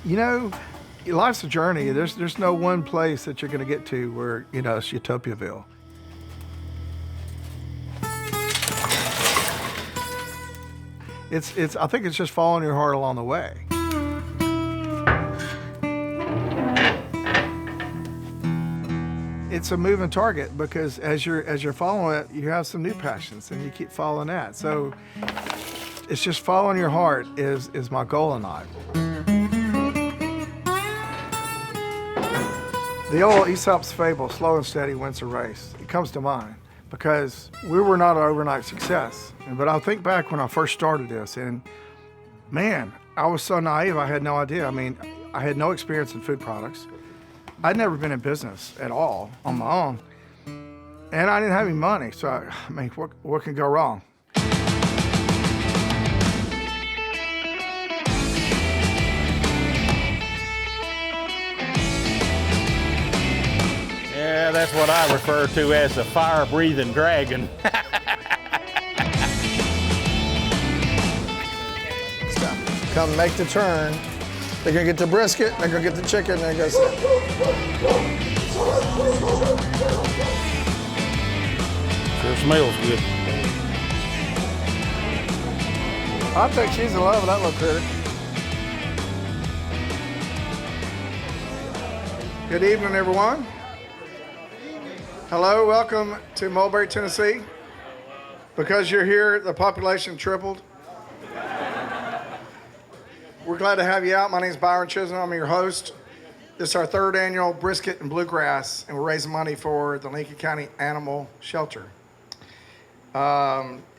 You know, life's a journey. There's no one place that you're going to get to where, you know, it's Utopiaville. I think it's just following your heart along the way. It's a moving target because as you're following it, you have some new passions and you keep following that. So it's just following your heart is my goal in life. The old Aesop's fable, slow and steady wins a race, it comes to mind because we were not an overnight success. But I think back when I first started this, and man, I was so naive, I had no idea. I mean, I had no experience in food products. I'd never been in business at all on my own. And I didn't have any money, so I mean, what can go wrong? Yeah, that's what I refer to as a fire-breathing dragon. Come make the turn. They're gonna get the brisket, they're gonna get the chicken, and they're gonna sit. Sure smells good. I think she's in love with that little critter. Good evening, everyone. Hello, welcome to Mulberry, Tennessee. Because you're here, the population tripled. We're glad to have you out. My name is Byron Chisholm. I'm your host. This is our third annual Brisket and Bluegrass, and we're raising money for the Lincoln County Animal Shelter.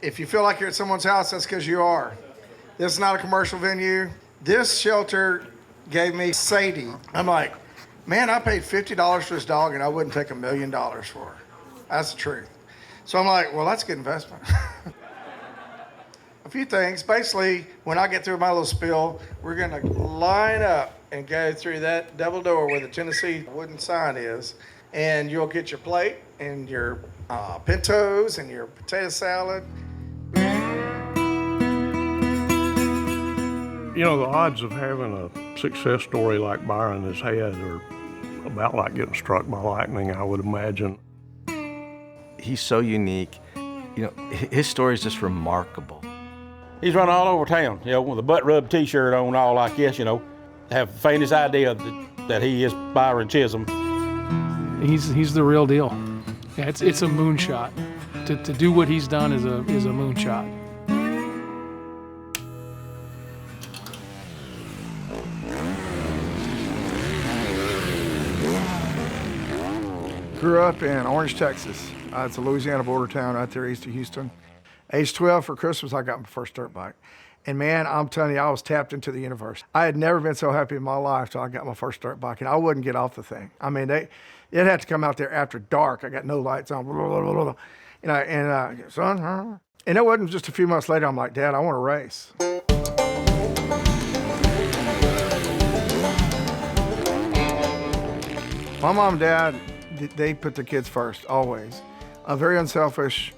If you feel like you're at someone's house, that's because you are. This is not a commercial venue. This shelter gave me Sadie. I'm like, man, I paid $50 for this dog, and I wouldn't take $1 million for her. That's the truth. So I'm like, well, that's a good investment. A few things. Basically, when I get through my little spiel, we're going to line up and go through that double door where the Tennessee wooden sign is, and you'll get your plate and your pintos and your potato salad. You know, the odds of having a success story like Byron has had are about like getting struck by lightning, I would imagine. He's so unique. You know, his story is just remarkable. He's running all over town, you know, with a butt rub t-shirt on, all like this, you know. Have the faintest idea that he is Byron Chisholm. He's the real deal. Yeah, it's a moonshot. To do what he's done is a moonshot. Grew up in Orange, Texas. It's a Louisiana border town right there east of Houston. Age 12 for Christmas, I got my first dirt bike. And man, I'm telling you, I was tapped into the universe. I had never been so happy in my life till I got my first dirt bike, and I wouldn't get off the thing. I mean, it had to come out there after dark. I got no lights on, blah, blah, blah, blah. You know, and son, huh? And it wasn't just a few months later, I'm like, Dad, I want to race. My mom and dad, they put their kids first, always. Very unselfish.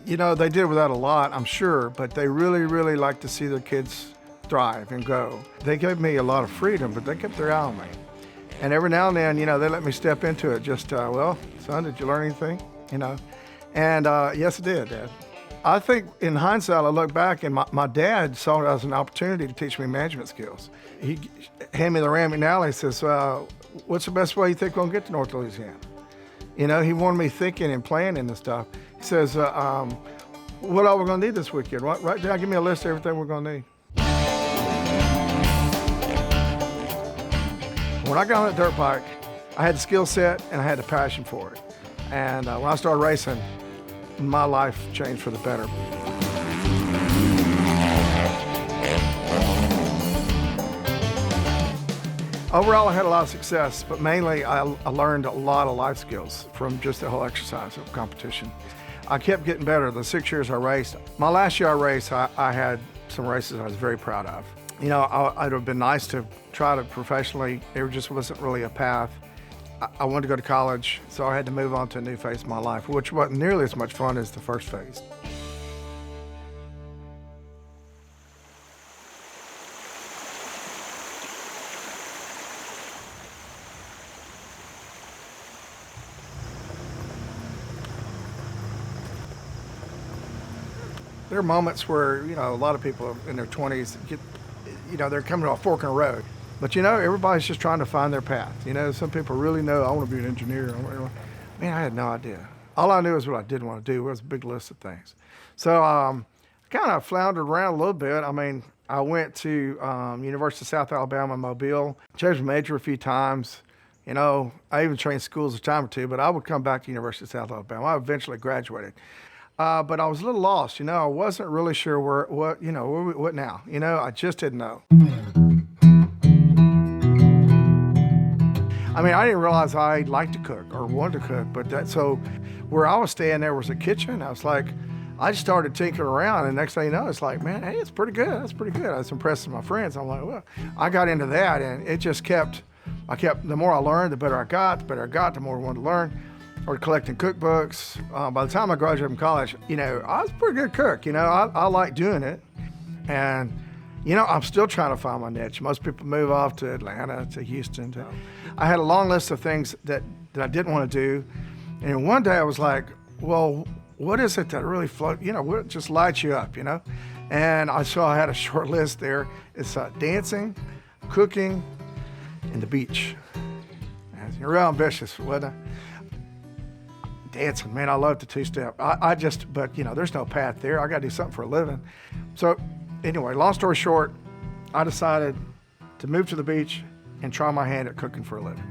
You know, they did without a lot, I'm sure, but they really, really like to see their kids thrive and go. They gave me a lot of freedom, but they kept their eye on me. And every now and then, you know, they let me step into it. Just, well, son, did you learn anything? You know, and yes, I did, Dad. I think in hindsight, I look back and my dad saw it as an opportunity to teach me management skills. He handed me the Rammy Alley and says, what's the best way you think we're gonna get to North Louisiana? You know, he wanted me thinking and planning and stuff. He says, what all we're gonna need this weekend? Right down, give me a list of everything we're gonna need. When I got on that dirt bike, I had the skill set and I had the passion for it. And when I started racing, my life changed for the better. Overall, I had a lot of success, but mainly I learned a lot of life skills from just the whole exercise of competition. I kept getting better. The 6 years I raced. My last year I raced, I had some races I was very proud of. You know, I'd have been nice to try to professionally. It just wasn't really a path. I wanted to go to college, so I had to move on to a new phase of my life, which wasn't nearly as much fun as the first phase. There are moments where, you know, a lot of people in their 20s get, you know, they're coming to a fork in the road. But, you know, everybody's just trying to find their path. You know, some people really know, I want to be an engineer. Man, I had no idea. All I knew is what I did want to do. It was a big list of things. So I kind of floundered around a little bit. I mean, I went to University of South Alabama, Mobile, changed my major a few times. You know, I even trained schools a time or two, but I would come back to University of South Alabama. I eventually graduated. But I was a little lost, you know. I wasn't really sure what now. You know, I just didn't know. I mean, I didn't realize I liked to cook or wanted to cook, but so where I was staying, there was a kitchen. I was like, I just started tinkering around, and next thing you know, it's like, man, hey, it's pretty good. That's pretty good. I was impressed with my friends. I'm like, well, I got into that, and it just kept, the more I learned, the better I got, the more I wanted to learn. Started collecting cookbooks. By the time I graduated from college, you know, I was a pretty good cook. You know, I like doing it. And, you know, I'm still trying to find my niche. Most people move off to Atlanta, to Houston. I had a long list of things that I didn't want to do. And one day I was like, well, what is it that really floats, you know, what just lights you up, you know? And I saw I had a short list there. It's dancing, cooking, and the beach. And you're real ambitious, wasn't I? Dancing, man, I love the two-step. But you know, there's no path there. I got to do something for a living. So anyway, long story short, I decided to move to the beach and try my hand at cooking for a living.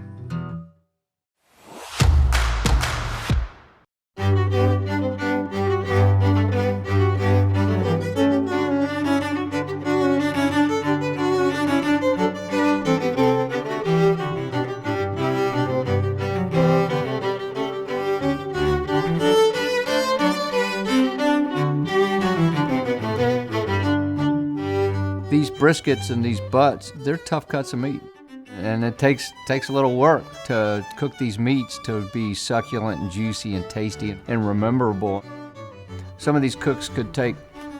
These briskets and these butts, they're tough cuts of meat. And it takes a little work to cook these meats to be succulent and juicy and tasty and rememberable. Some of these cooks could take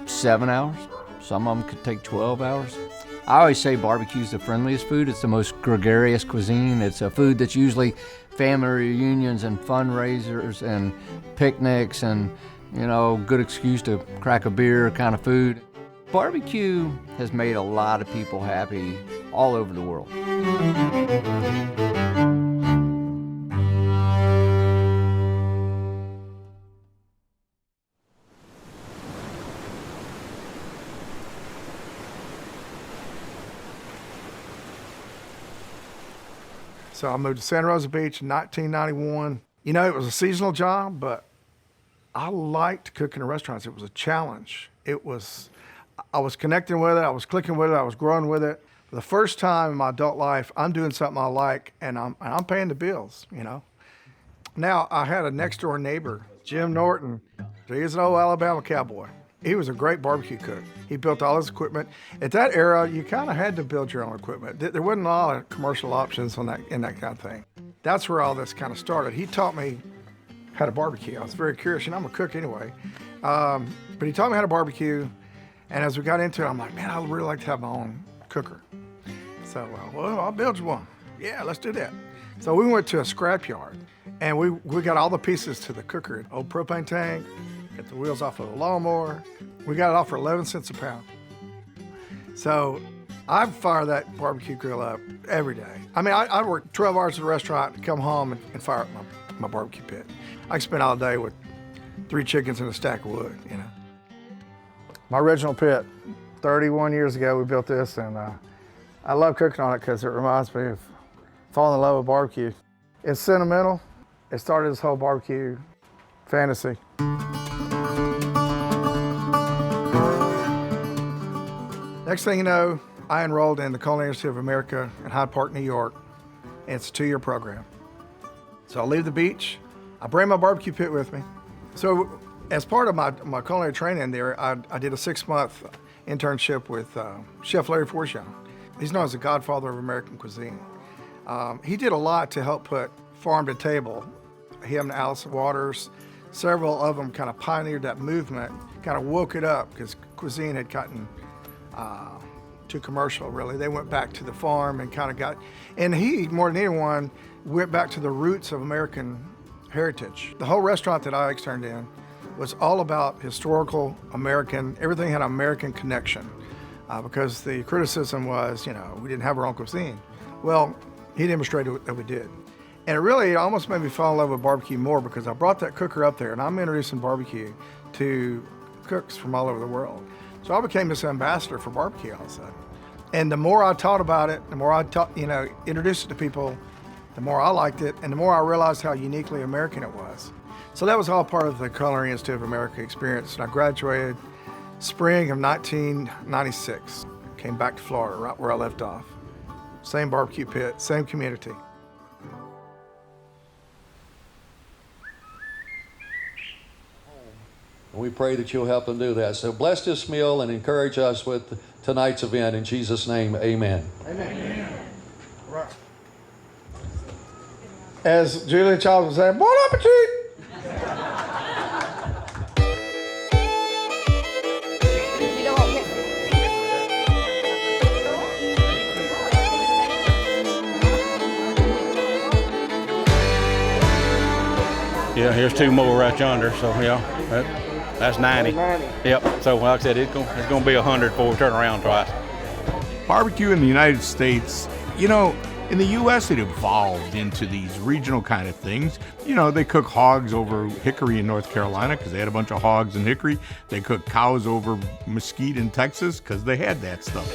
7 hours. Some of them could take 12 hours. I always say barbecue's the friendliest food. It's the most gregarious cuisine. It's a food that's usually family reunions and fundraisers and picnics and, you know, good excuse to crack a beer kind of food. Barbecue has made a lot of people happy all over the world. So I moved to Santa Rosa Beach in 1991. You know, it was a seasonal job, but I liked cooking in restaurants. It was a challenge. I was connecting with it, I was clicking with it, I was growing with it. For the first time in my adult life, I'm doing something I like, and I'm paying the bills, you know. Now, I had a next door neighbor, Jim Norton. He was an old Alabama cowboy. He was a great barbecue cook. He built all his equipment. At that era, you kind of had to build your own equipment. There wasn't a lot of commercial options in that kind of thing. That's where all this kind of started. He taught me how to barbecue. I was very curious, and I'm a cook anyway. But he taught me how to barbecue. And as we got into it, I'm like, man, I'd really like to have my own cooker. So, well, I'll build you one. Yeah, let's do that. So we went to a scrapyard, and we got all the pieces to the cooker. Old propane tank, got the wheels off of the lawnmower. We got it off for 11 cents a pound. So I'd fire that barbecue grill up every day. I mean, I'd work 12 hours at a restaurant and come home and fire up my barbecue pit. I could spend all day with 3 chickens and a stack of wood, you know. My original pit, 31 years ago, we built this, and I love cooking on it because it reminds me of falling in love with barbecue. It's sentimental. It started this whole barbecue fantasy. Next thing you know, I enrolled in the Culinary Institute of America in Hyde Park, New York, and it's a 2-year program. So I leave the beach, I bring my barbecue pit with me. So As part of my culinary training there, I did a 6-month internship with Chef Larry Forshon. He's known as the godfather of American cuisine. He did a lot to help put farm to table. Him and Allison Waters, several of them kind of pioneered that movement, kind of woke it up because cuisine had gotten too commercial, really. They went back to the farm and kind of got, and he, more than anyone, went back to the roots of American heritage. The whole restaurant that I externed in was all about historical American, everything had an American connection because the criticism was, we didn't have our own cuisine. Well, he demonstrated that we did. And it almost made me fall in love with barbecue more because I brought that cooker up there and I'm introducing barbecue to cooks from all over the world. So I became this ambassador for barbecue all of a sudden. And the more I taught about it, the more I introduced it to people, the more I liked it, and the more I realized how uniquely American it was. So that was all part of the Culinary Institute of America experience. And I graduated spring of 1996. Came back to Florida, right where I left off. Same barbecue pit, same community. We pray that you'll help them do that. So bless this meal and encourage us with tonight's event. In Jesus' name, amen. Amen. Right. As Julia Child would say, bon appetit! Yeah, here's 2 more right yonder. So that's 90. 90. Yep. So like I said, it's gonna be 100 before we turn around twice. Barbecue in the United States, in the U.S. it evolved into these regional kind of things. They cook hogs over Hickory in North Carolina because they had a bunch of hogs in Hickory. They cook cows over Mesquite in Texas because they had that stuff.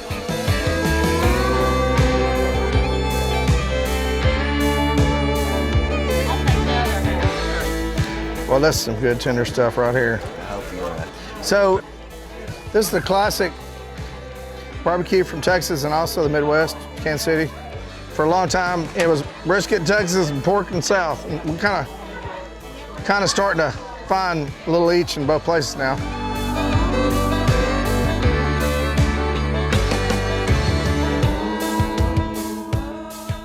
Well, that's some good tender stuff right here. So, this is the classic barbecue from Texas and also the Midwest, Kansas City. For a long time, it was brisket in Texas and pork in the South. And we're kind of starting to find a little each in both places now.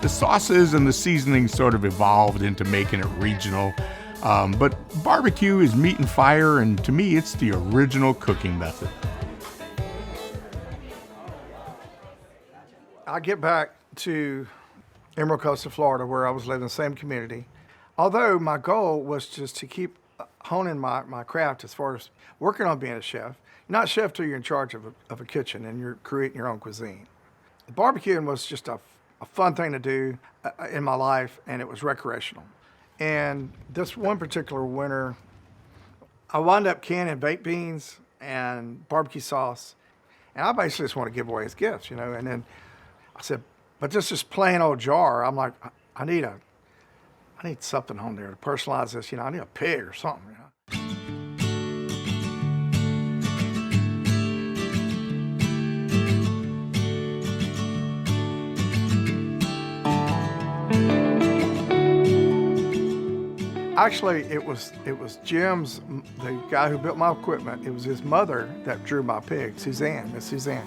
The sauces and the seasonings sort of evolved into making it regional. But barbecue is meat and fire, and to me, it's the original cooking method. I get back to Emerald Coast of Florida, where I was living in the same community. Although my goal was just to keep honing my craft as far as working on being a chef. You're not a chef till you're in charge of a kitchen and you're creating your own cuisine. Barbecuing was just a fun thing to do in my life, and it was recreational. And this one particular winter, I wound up canning baked beans and barbecue sauce. And I basically just want to give away as gifts, And then I said, but this is plain old jar. I'm like, I need something on there to personalize this. I need a pig or something. Actually, it was Jim's, the guy who built my equipment. It was his mother that drew my pig, Miss Suzanne.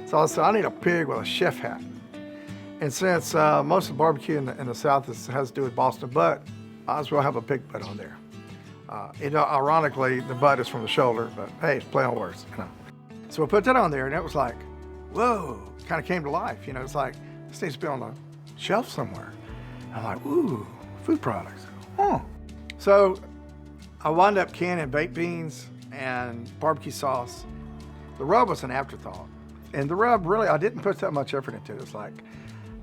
So I said, I need a pig with a chef hat. And since most of the barbecue in the South has to do with Boston butt, I might as well have a pig butt on there. Ironically, the butt is from the shoulder, but hey, it's play on words. So we put that on there, and it was like, whoa, kind of came to life. It's like, this needs to be on the shelf somewhere. I'm like, ooh, food products. Oh. So I wound up canning baked beans and barbecue sauce. The rub was an afterthought. And the rub, really, I didn't put that much effort into it. It's like,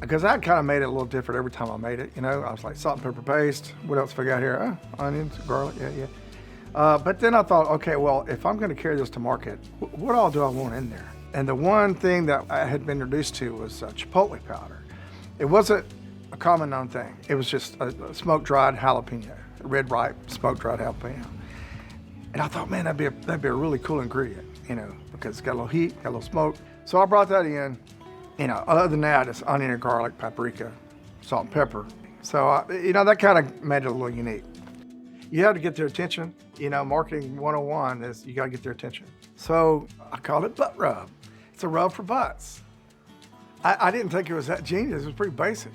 because I kind of made it a little different every time I made it. I was like, salt and pepper paste. What else have I got here? Onions, garlic, yeah. But then I thought, okay, well, if I'm going to carry this to market, what all do I want in there? And the one thing that I had been introduced to was chipotle powder. It wasn't a common known thing. It was just a smoke-dried jalapeno, red ripe smoke-dried jalapeno. And I thought, man, that'd be a really cool ingredient, because it's got a little heat, got a little smoke. So I brought that in. Other than that, it's onion and garlic, paprika, salt and pepper. So, that kind of made it a little unique. You had to get their attention. You know, marketing 101 is you got to get their attention. So I called it butt rub. It's a rub for butts. I didn't think it was that genius. It was pretty basic.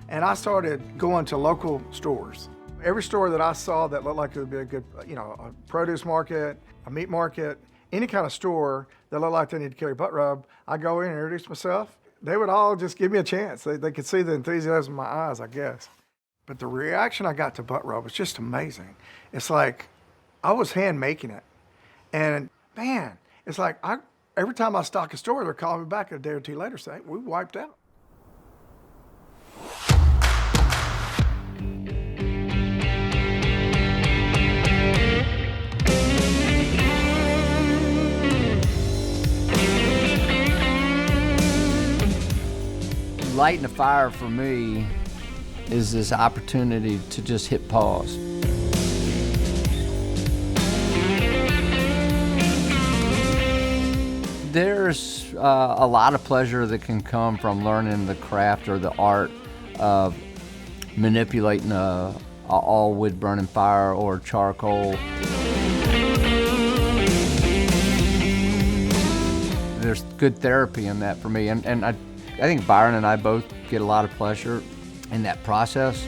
And I started going to local stores. Every store that I saw that looked like it would be a good, you know, a produce market, a meat market, any kind of store that looked like they need to carry butt rub, I go in and introduce myself. They would all just give me a chance. They could see the enthusiasm in my eyes, I guess. But the reaction I got to butt rub was just amazing. It's like I was hand making it. And man, it's like every time I stock a store, they're calling me back a day or two later saying, we wiped out. Lighting a fire for me is this opportunity to just hit pause. There's a lot of pleasure that can come from learning the craft or the art of manipulating a all wood burning fire or charcoal. There's good therapy in that for me, and I think Byron and I both get a lot of pleasure in that process.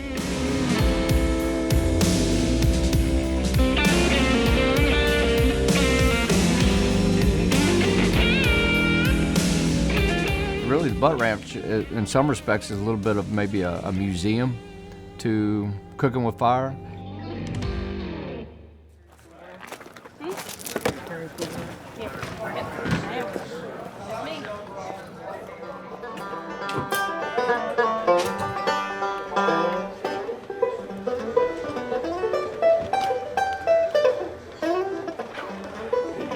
Really, the Butt Ranch, in some respects, is a little bit of maybe a museum to cooking with fire.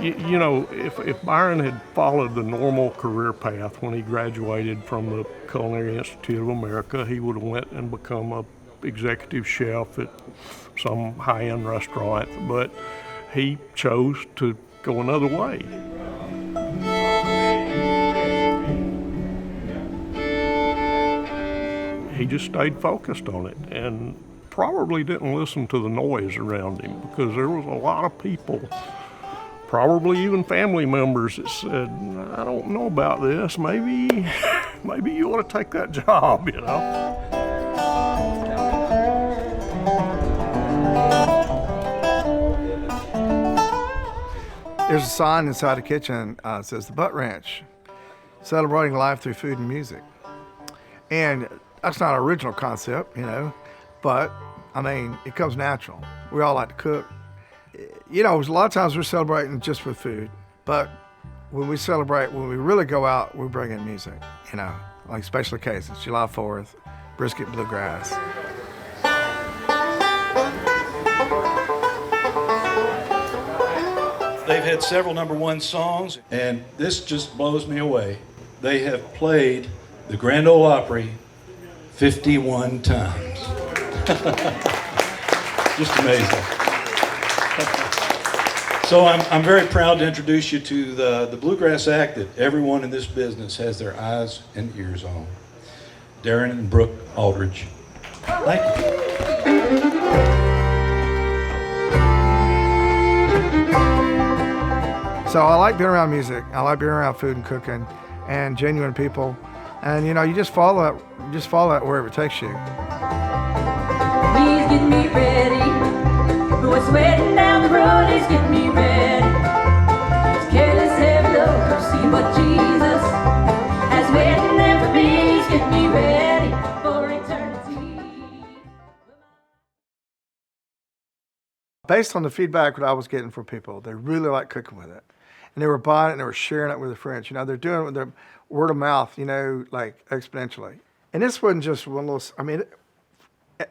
You know, if Byron had followed the normal career path when he graduated from the Culinary Institute of America, he would have went and become a executive chef at some high-end restaurant, but he chose to go another way. He just stayed focused on it and probably didn't listen to the noise around him, because there was a lot of people, probably even family members, that said, I don't know about this, maybe you ought to take that job, you know. There's a sign inside the kitchen that says the Butt Ranch, celebrating life through food and music. And that's not an original concept, you know, but I mean, it comes natural. We all like to cook. You know, a lot of times we're celebrating just with food, but when we celebrate, when we really go out, we bring in music, you know, like special occasions, July 4th, brisket bluegrass. They've had several #1 songs, and this just blows me away. They have played the Grand Ole Opry 51 times. Just amazing. So I'm very proud to introduce you to the bluegrass act that everyone in this business has their eyes and ears on. Darren and Brooke Aldridge. Thank you. So I like being around music. I like being around food and cooking and genuine people. And you know, you just follow it wherever it takes you. Please get me ready. We're sweating down the road. Please get me ready. It's careless, heavy load. I've seen what Jesus has waiting there for me. Please get me ready for eternity. Based on the feedback that I was getting from people, they really like cooking with it. And they were buying it and they were sharing it with their friends. You know, they're doing it with their word of mouth, you know, like exponentially. And this wasn't just one little, I mean,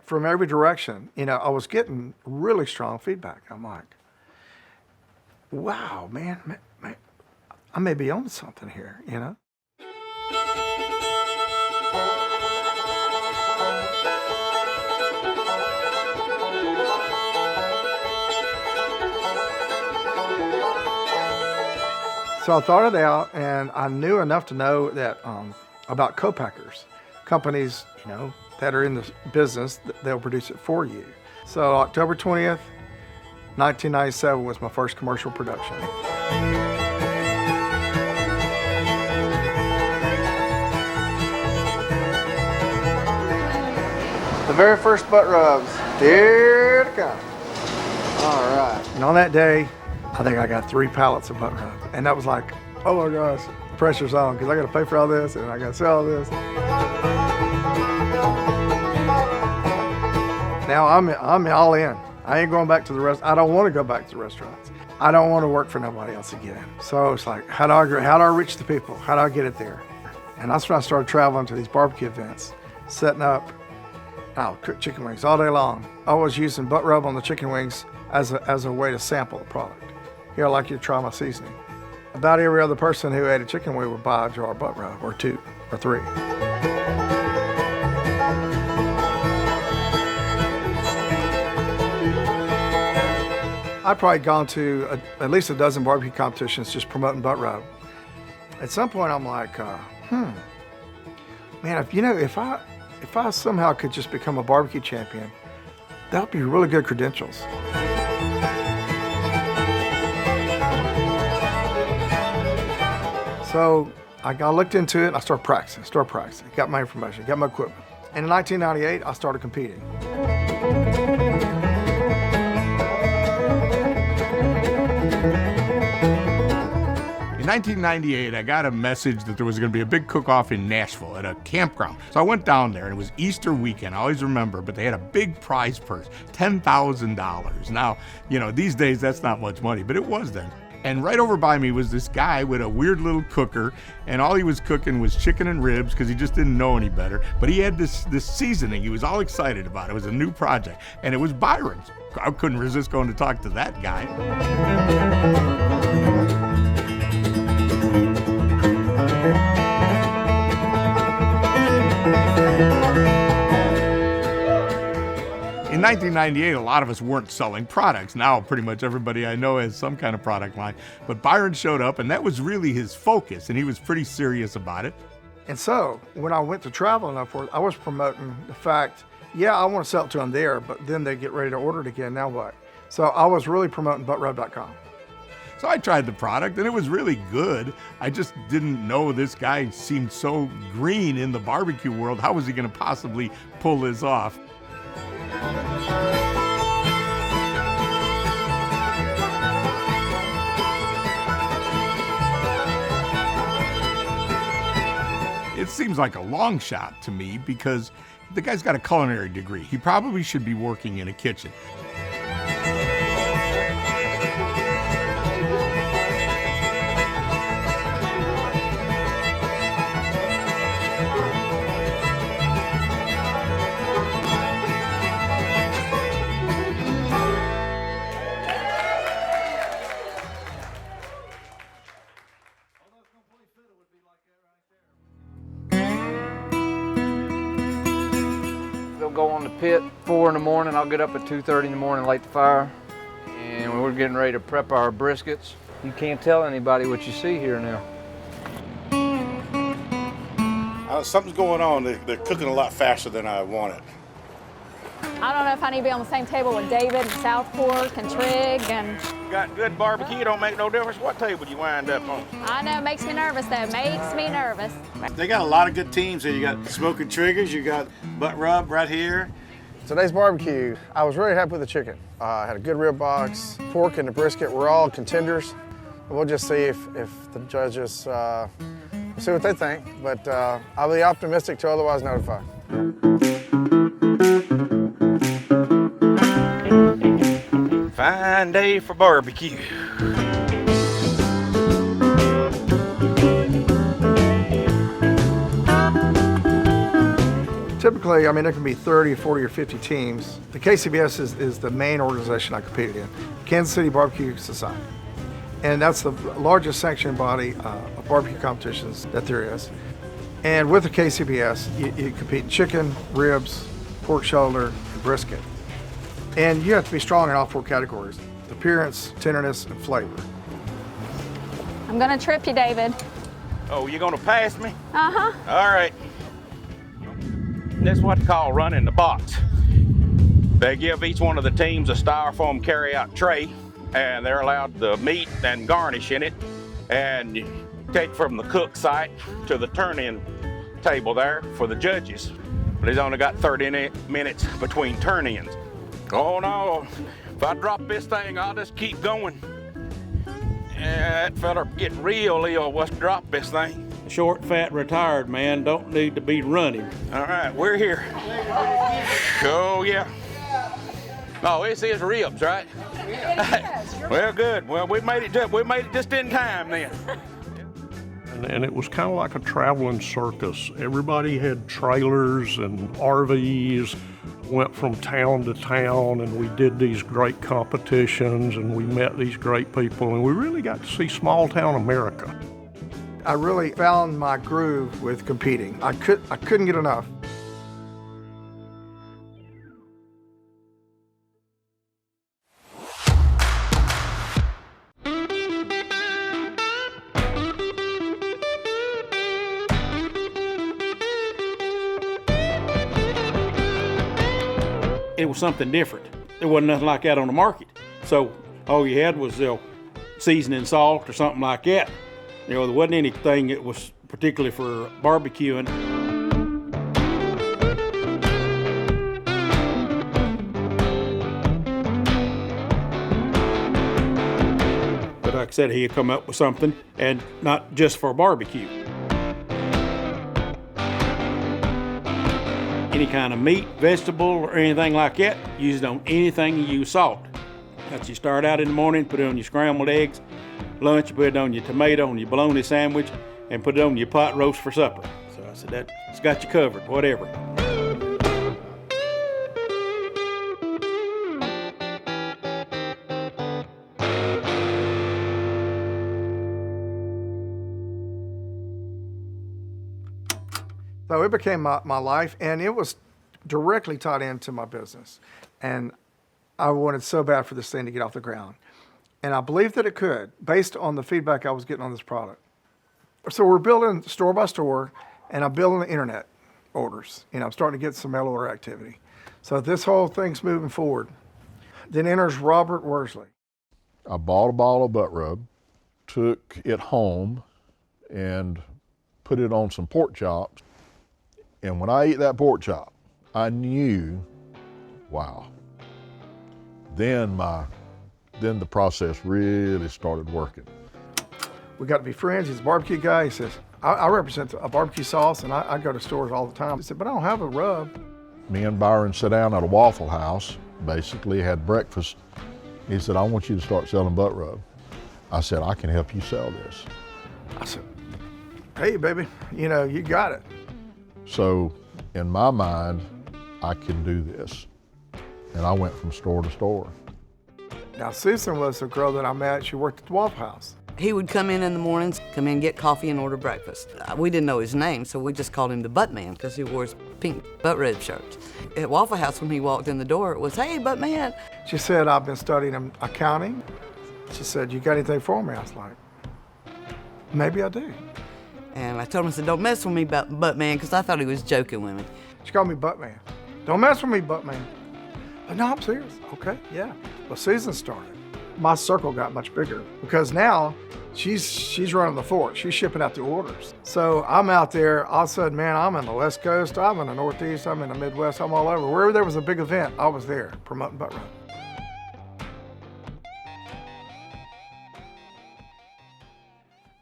from every direction, you know, I was getting really strong feedback. I'm like, wow, man, I may be on something here, you know? So I thought it out, and I knew enough to know that about co-packers, companies, you know, that are in the business, they'll produce it for you. So October 20th, 1997 was my first commercial production. The very first butt rubs. Here they come. All right. And on that day, I think I got 3 pallets of butt rubs. And that was like, oh my gosh, pressure's on, because I got to pay for all this and I got to sell all this. Now I'm all in. I ain't going back to the rest. I don't want to go back to the restaurants. I don't want to work for nobody else again. So it's like, how do I reach the people? How do I get it there? And that's when I started traveling to these barbecue events, setting up. I'll cook chicken wings all day long. I was using butt rub on the chicken wings as a way to sample the product. Here, I'd like you to try my seasoning. About every other person who ate a chicken wing would buy a jar of butt rub, or 2, or 3. I've probably gone to at least a dozen barbecue competitions just promoting butt rub. At some point, I'm like, man, if I somehow could just become a barbecue champion, that would be really good credentials. So I looked into it and I started practicing, got my information, got my equipment. And in 1998, I started competing. In 1998, I got a message that there was going to be a big cook-off in Nashville at a campground. So I went down there, and it was Easter weekend. I always remember, but they had a big prize purse, $10,000. Now, these days that's not much money, but it was then. And right over by me was this guy with a weird little cooker, and all he was cooking was chicken and ribs because he just didn't know any better. But he had this seasoning he was all excited about. It was a new project, and it was Byron's. I couldn't resist going to talk to that guy. In 1998, a lot of us weren't selling products. Now, pretty much everybody I know has some kind of product line. But Byron showed up, and that was really his focus, and he was pretty serious about it. And so, when I went to travel and forth, I was promoting the fact, yeah, I want to sell it to them there, but then they get ready to order it again, now what? So I was really promoting buttrub.com. So I tried the product, and it was really good. I just didn't know this guy seemed so green in the barbecue world. How was he going to possibly pull this off? It seems like a long shot to me because the guy's got a culinary degree. He probably should be working in a kitchen. They'll go on the pit 4 in the morning. I'll get up at 2:30 in the morning, light the fire, and we're getting ready to prep our briskets. You can't tell anybody what you see here now. Something's going on. They're cooking a lot faster than I wanted. I don't know if I need to be on the same table with David and South Fork and Trigg and... Got good barbecue, don't make no difference what table you wind up on. I know, it makes me nervous though, makes me nervous. They got a lot of good teams here. You got Smoking Triggers, you got Butt Rub right here. Today's barbecue, I was really happy with the chicken. I had a good rib box, pork and the brisket were all contenders. We'll just see if the judges, we'll see what they think, but I'll be optimistic till otherwise notified. Fine day for barbecue. Typically, I mean, there can be 30, 40, or 50 teams. The KCBS is the main organization I competed in, Kansas City Barbecue Society. And that's the largest sanctioned body of barbecue competitions that there is. And with the KCBS, you compete in chicken, ribs, pork shoulder, and brisket. And you have to be strong in all 4 categories: appearance, tenderness, and flavor. I'm gonna trip you, David. Oh, you gonna pass me? Uh-huh. All right. That's what they call running the box. They give each one of the teams a styrofoam carry-out tray, and they're allowed the meat and garnish in it, and you take from the cook site to the turn-in table there for the judges. But he's only got 30 minutes between turn-ins. Oh no, if I drop this thing, I'll just keep going. Yeah, that fella get real ill. Let's drop this thing. Short, fat, retired man don't need to be running. All right, we're here. Oh yeah. Oh, this is ribs, right? Well, good. Well, we made it just in time then. And it was kind of like a traveling circus. Everybody had trailers and RVs, went from town to town, and we did these great competitions, and we met these great people, and we really got to see small town America. I really found my groove with competing. I couldn't get enough. It was something different. There wasn't nothing like that on the market. So all you had was seasoning salt or something like that. You know, there wasn't anything that was particularly for barbecuing. But like I said, he had come up with something, and not just for barbecue. Any kind of meat, vegetable, or anything like that, use it on anything you use salt. That's you start out in the morning, put it on your scrambled eggs. Lunch, you put it on your tomato, on your bologna sandwich, and put it on your pot roast for supper. So I said, that's got you covered, whatever. So it became my life, and it was directly tied into my business. And I wanted so bad for this thing to get off the ground. And I believed that it could, based on the feedback I was getting on this product. So we're building store by store, and I'm building the internet orders. You know, I'm starting to get some mail order activity. So this whole thing's moving forward. Then enters Robert Worsley. I bought a bottle of butt rub, took it home, and put it on some pork chops. And when I ate that pork chop, I knew, wow. Then the process really started working. We got to be friends. He's a barbecue guy. He says, I represent a barbecue sauce, and I go to stores all the time. He said, but I don't have a rub. Me and Byron sat down at a Waffle House, basically had breakfast. He said, I want you to start selling butt rub. I said, I can help you sell this. I said, hey, baby, you know, you got it. So in my mind, I can do this. And I went from store to store. Now, Susan was a girl that I met. She worked at the Waffle House. He would come in the mornings, come in, get coffee, and order breakfast. We didn't know his name, so we just called him the Butt Man because he wore his pink butt rib shirts. At Waffle House, when he walked in the door, it was, hey, Butt Man. She said, I've been studying accounting. She said, you got anything for me? I was like, maybe I do. And I told him, I said, don't mess with me, Butt Man, because I thought he was joking with me. She called me Butt Man. Don't mess with me, Butt Man. But no, I'm serious. Okay, yeah. Well, Susan started. My circle got much bigger because now she's running the fort. She's shipping out the orders. So I'm out there. All of a sudden, man, I'm in the West Coast. I'm in the Northeast. I'm in the Midwest. I'm all over. Wherever there was a big event, I was there promoting butt rub.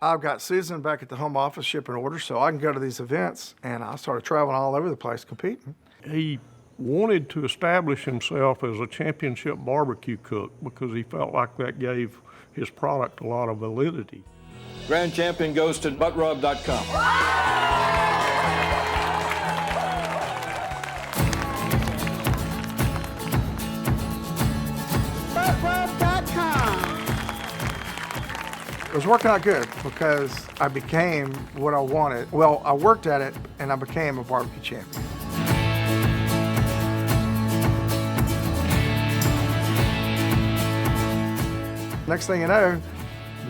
I've got Susan back at the home office shipping orders so I can go to these events, and I started traveling all over the place competing. He wanted to establish himself as a championship barbecue cook because he felt like that gave his product a lot of validity. Grand champion goes to buttrub.com. It was working out good because I became what I wanted. Well, I worked at it and I became a barbecue champion. Next thing you know,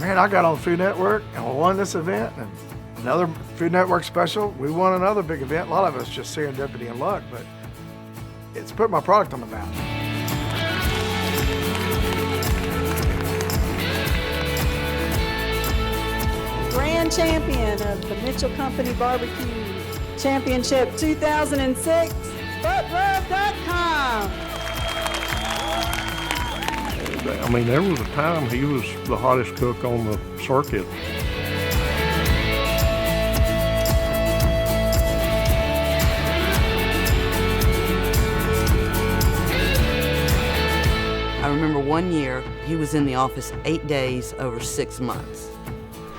man, I got on Food Network and I won this event and another Food Network special. We won another big event. A lot of it's just serendipity and luck, but it's put my product on the map. Grand champion of the Mitchell Company Barbecue Championship 2006, buttrub.com. I mean, there was a time he was the hottest cook on the circuit. I remember one year, he was in the office 8 days over 6 months.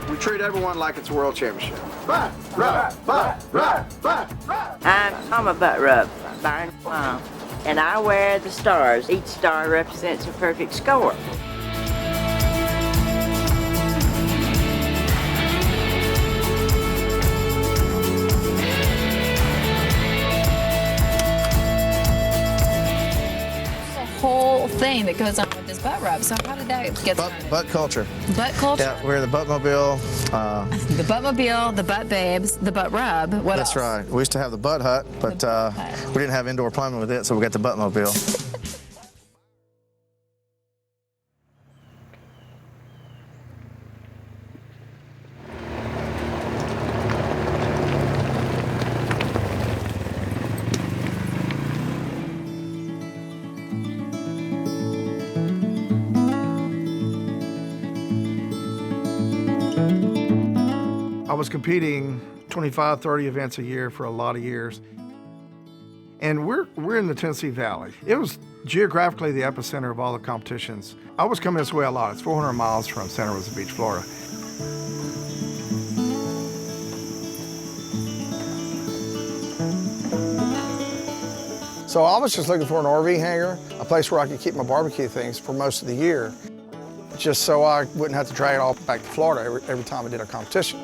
We treat everyone like it's a world championship. Butt rub, butt rub, butt rub. I'm a butt rub, Byron Mom, and I wear the stars. Each star represents a perfect score. Whole thing that goes on with this butt rub. So how did that get started? Butt culture. Butt culture? Yeah, we're the Buttmobile. The Buttmobile, the Butt Babes, the Butt Rub. What That's else? right. We used to have the Butt Hut, but we didn't have indoor plumbing with it, so we got the Buttmobile. I was competing 25, 30 events a year for a lot of years. And we're in the Tennessee Valley. It was geographically the epicenter of all the competitions. I was coming this way a lot. It's 400 miles from Santa Rosa Beach, Florida. So I was just looking for an RV hangar, a place where I could keep my barbecue things for most of the year, just so I wouldn't have to drag it all back to Florida every time I did a competition.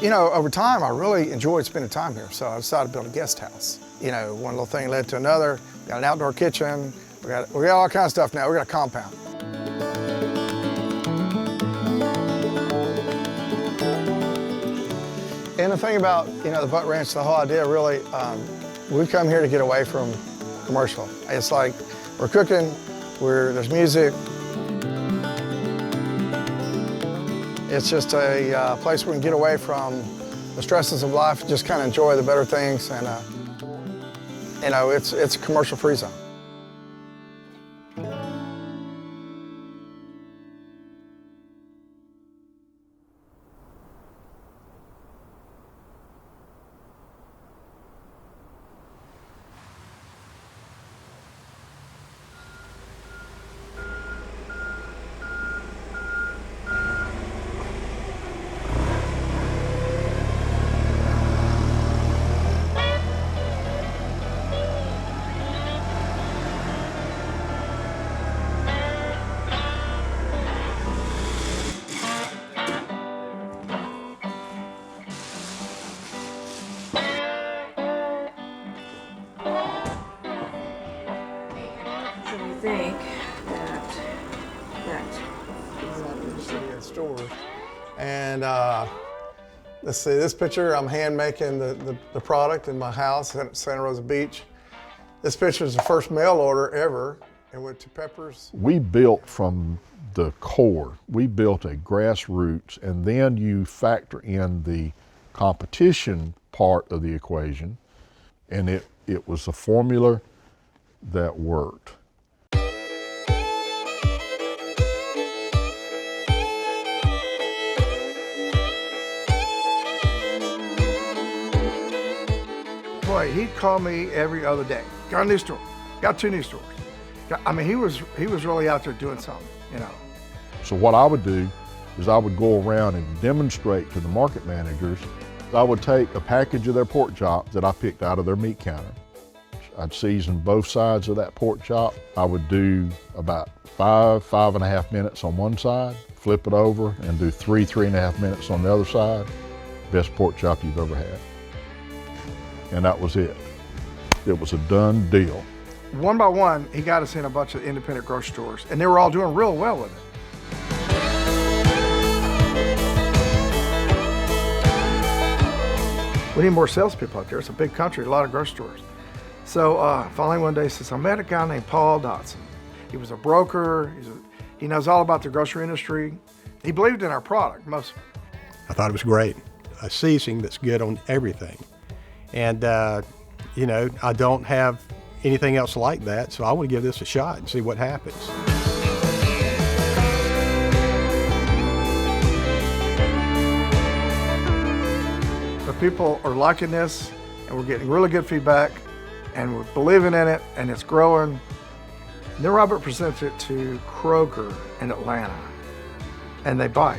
You know, over time, I really enjoyed spending time here, so I decided to build a guest house. You know, one little thing led to another. We got an outdoor kitchen. We got all kinds of stuff now. We got a compound. And the thing about, you know, the Butt Ranch, the whole idea really, we come here to get away from commercial. It's like we're cooking, there's music. It's just a place where we can get away from the stresses of life, just kind of enjoy the better things, and you know, it's a commercial-free zone. Think that stores. And let's see, this picture, I'm hand making the product in my house at Santa Rosa Beach. This picture is the first mail order ever. It went to Peppers. We built from the core. We built a grassroots, and then you factor in the competition part of the equation, and it was a formula that worked. Boy, he'd call me every other day. Got a new store. Got 2 new stores. I mean, he was really out there doing something, you know. So what I would do is I would go around and demonstrate to the market managers. I would take a package of their pork chops that I picked out of their meat counter. I'd season both sides of that pork chop. I would do about 5.5 minutes on one side, flip it over, and do 3.5 minutes on the other side. Best pork chop you've ever had. And that was it. It was a done deal. One by one, he got us in a bunch of independent grocery stores, and they were all doing real well with it. We need more salespeople out there. It's a big country, a lot of grocery stores. So finally one day he says, I met a guy named Paul Dotson. He was a broker. He knows all about the grocery industry. He believed in our product, most of it. I thought it was great. A seasoning that's good on everything. And, you know, I don't have anything else like that, so I want to give this a shot and see what happens. But people are liking this, and we're getting really good feedback, and we're believing in it, and it's growing. And then Robert presents it to Kroger in Atlanta, and they bite.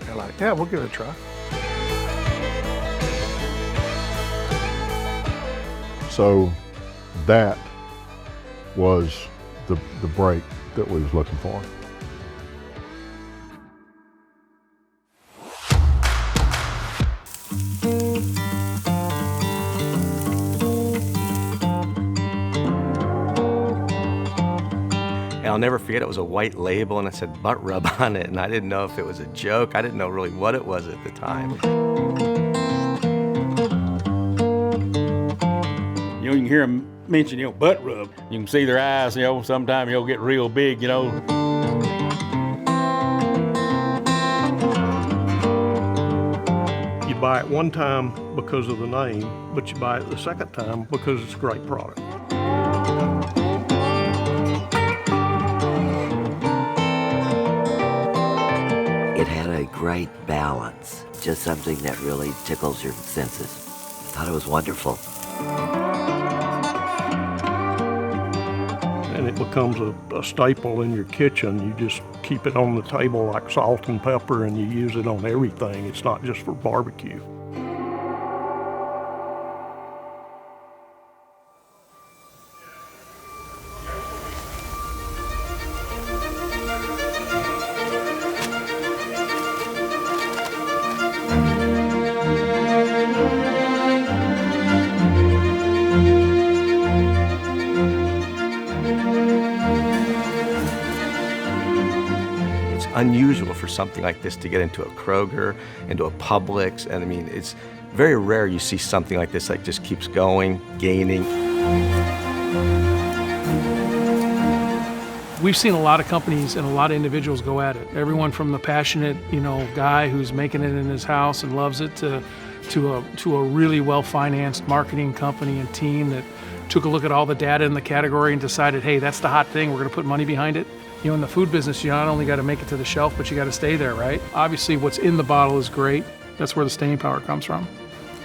They're like, yeah, we'll give it a try. So that was the break that we was looking for. And I'll never forget, it was a white label and it said butt rub on it, and I didn't know if it was a joke. I didn't know really what it was at the time. You can hear them mention, butt rub. You can see their eyes, sometimes you'll get real big, You buy it one time because of the name, but you buy it the second time because it's a great product. It had a great balance, just something that really tickles your senses. I thought it was wonderful. And it becomes a staple in your kitchen. You just keep it on the table like salt and pepper, and you use it on everything. It's not just for barbecue. Unusual for something like this to get into a Kroger, into a Publix, and I mean, it's very rare you see something like this that just keeps going, gaining. We've seen a lot of companies and a lot of individuals go at it. Everyone from the passionate, guy who's making it in his house and loves it to a really well-financed marketing company and team that took a look at all the data in the category and decided, hey, that's the hot thing, we're gonna put money behind it. In the food business, you not only got to make it to the shelf, but you got to stay there, right? Obviously, what's in the bottle is great. That's where the staying power comes from.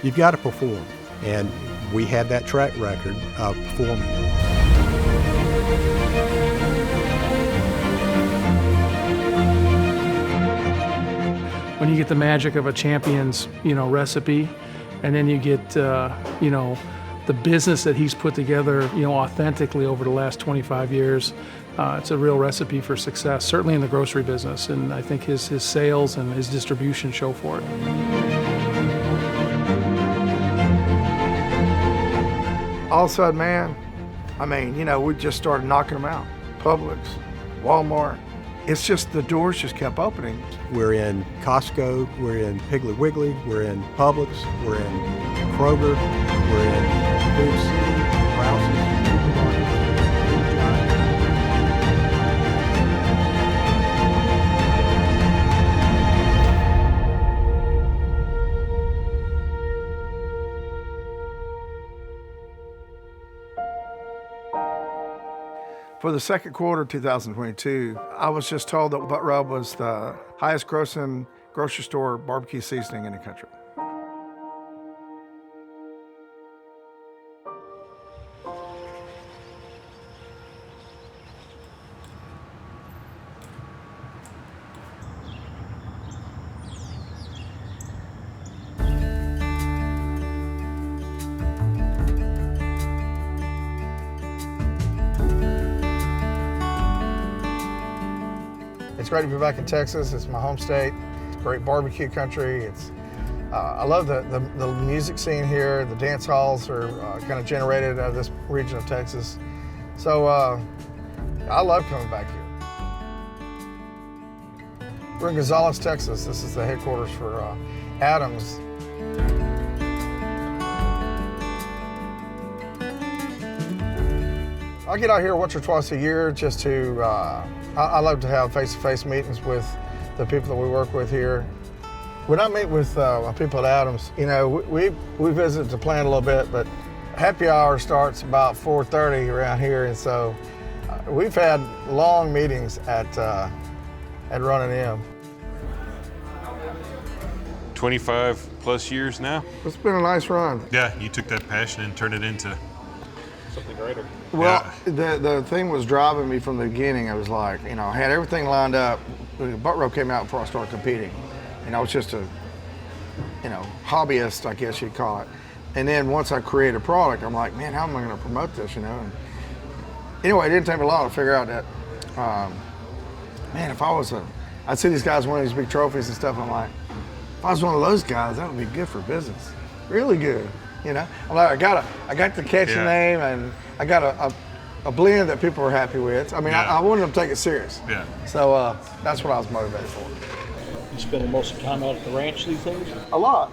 You've got to perform, and we had that track record of performing. When you get the magic of a champion's, recipe, and then you get, the business that he's put together, authentically over the last 25 years, it's a real recipe for success, certainly in the grocery business, and I think his sales and his distribution show for it. All of a sudden, man, we just started knocking them out. Publix, Walmart. It's just the doors just kept opening. We're in Costco, we're in Piggly Wiggly, we're in Publix, we're in Kroger, we're in Food City, Rouse's. For the second quarter of 2022, I was just told that butt rub was the highest grossing grocery store barbecue seasoning in the country. It's great to be back in Texas. It's my home state. It's great barbecue country. I love the music scene here. The dance halls are kind of generated out of this region of Texas. So I love coming back here. We're in Gonzales, Texas. This is the headquarters for Adams. I get out here once or twice a year just to, I love to have face-to-face meetings with the people that we work with here. When I meet with my people at Adams, you know, we visit the plant a little bit, but happy hour starts about 4:30 around here, and so we've had long meetings at Run & M. 25 plus years now. It's been a nice run. Yeah, you took that passion and turned it into something greater. Well, the thing was driving me from the beginning. I was like, you know, I had everything lined up. The butt rub came out before I started competing. And I was just a, you know, hobbyist, I guess you'd call it. And then once I created a product, I'm like, man, how am I going to promote this, you know? And anyway, it didn't take me long to figure out that, man, if I was I'd see these guys winning these big trophies and stuff, and I'm like, if I was one of those guys, that would be good for business. Really good, you know? I'm like, I got the catchy name, and I got a blend that people are happy with. I mean, I wanted them to take it serious. Yeah. So that's what I was motivated for. You spending most of the time out at the ranch these days? A lot.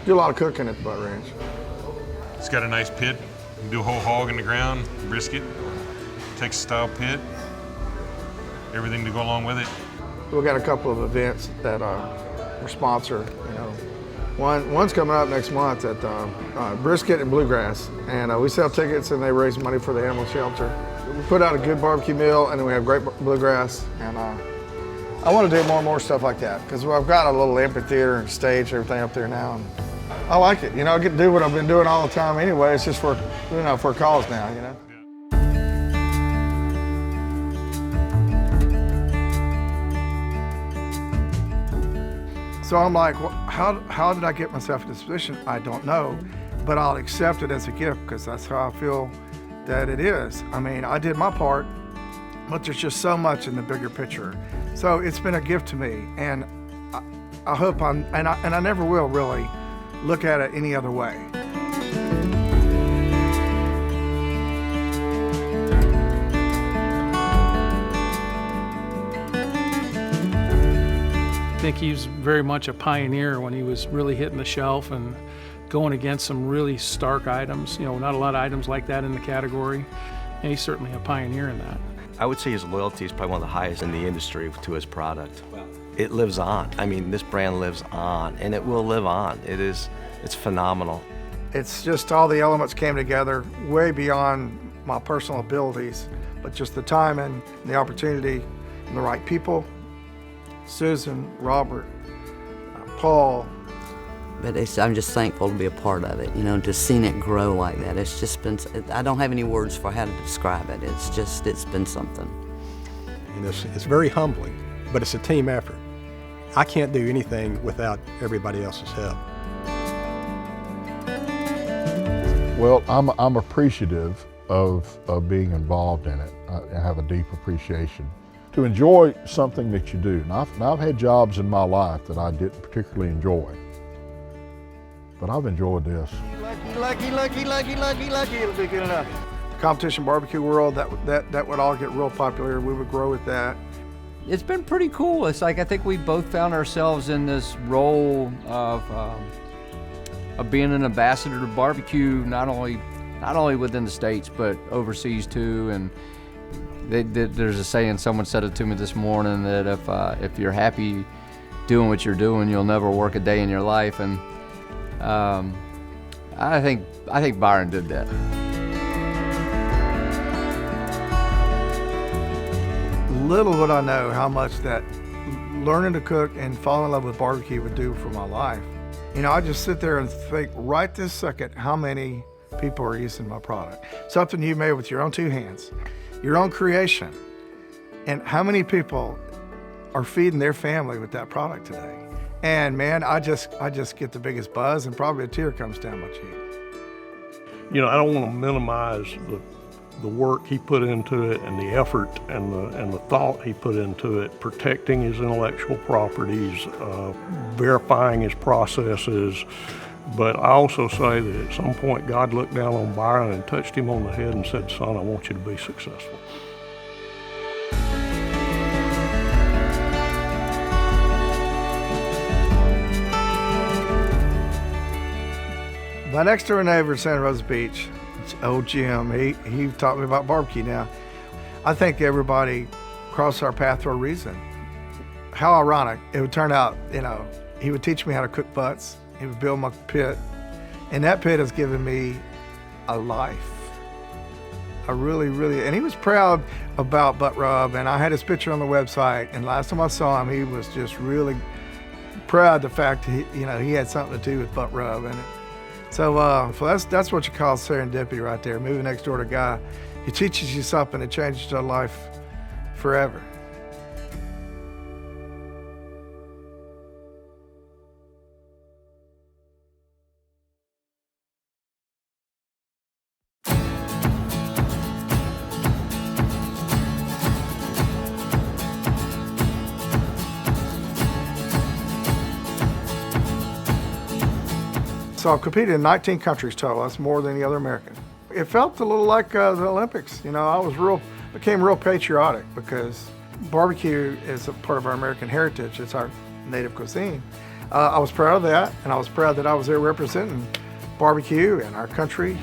Do a lot of cooking at the butt ranch. It's got a nice pit. You can do a whole hog in the ground, brisket, Texas style pit, everything to go along with it. We've got a couple of events that we're sponsored. You know, one's coming up next month at Brisket and Bluegrass, and we sell tickets and they raise money for the animal shelter. We put out a good barbecue meal, and then we have great bluegrass, and I want to do more and more stuff like that because I've got a little amphitheater and stage, everything up there now, and I like it. You know, I get to do what I've been doing all the time anyway. It's just for, you know, for a cause now, you know. So I'm like, well, how did I get myself in this position? I don't know, but I'll accept it as a gift because that's how I feel that it is. I mean, I did my part, but there's just so much in the bigger picture. So it's been a gift to me, and I hope I never will really look at it any other way. I think he was very much a pioneer when he was really hitting the shelf and going against some really stark items. You know, not a lot of items like that in the category. And he's certainly a pioneer in that. I would say his loyalty is probably one of the highest in the industry to his product. It lives on. I mean, this brand lives on, and it will live on. It's phenomenal. It's just all the elements came together way beyond my personal abilities, but just the timing, and the opportunity, and the right people. Susan, Robert, Paul. But I'm just thankful to be a part of it, you know, just seeing it grow like that. It's just been, I don't have any words for how to describe it. It's been something. And it's very humbling, but it's a team effort. I can't do anything without everybody else's help. Well, I'm appreciative of being involved in it. I have a deep appreciation. To enjoy something that you do. Now, I've had jobs in my life that I didn't particularly enjoy, but I've enjoyed this. Lucky, it'll be good enough. Competition barbecue world, that would all get real popular. We would grow with that. It's been pretty cool. It's like I think we both found ourselves in this role of being an ambassador to barbecue, not only within the States, but overseas too. And there's a saying, someone said it to me this morning, that if you're happy doing what you're doing, you'll never work a day in your life. And I think Byron did that. Little would I know how much that learning to cook and falling in love with barbecue would do for my life. You know, I just sit there and think right this second how many people are using my product. Something you made with your own two hands, your own creation. And how many people are feeding their family with that product today? And man, I just get the biggest buzz, and probably a tear comes down my cheek. You know, I don't want to minimize the work he put into it and the effort and the thought he put into it, protecting his intellectual properties, verifying his processes. But I also say that at some point God looked down on Byron and touched him on the head and said, son, I want you to be successful. My next door neighbor in Santa Rosa Beach, old Jim, he taught me about barbecue. Now, I think everybody crossed our path for a reason. How ironic. It would turn out, he would teach me how to cook butts. He would build my pit. And that pit has given me a life. And he was proud about butt rub, and I had his picture on the website, and last time I saw him, he was just really proud of the fact he had something to do with butt rub. And so that's what you call serendipity right there, moving next door to a guy who teaches you something that changes your life forever. So I've competed in 19 countries total. That's more than any other American. It felt a little like the Olympics. I became real patriotic because barbecue is a part of our American heritage. It's our native cuisine. I was proud of that, and I was proud that I was there representing barbecue and our country.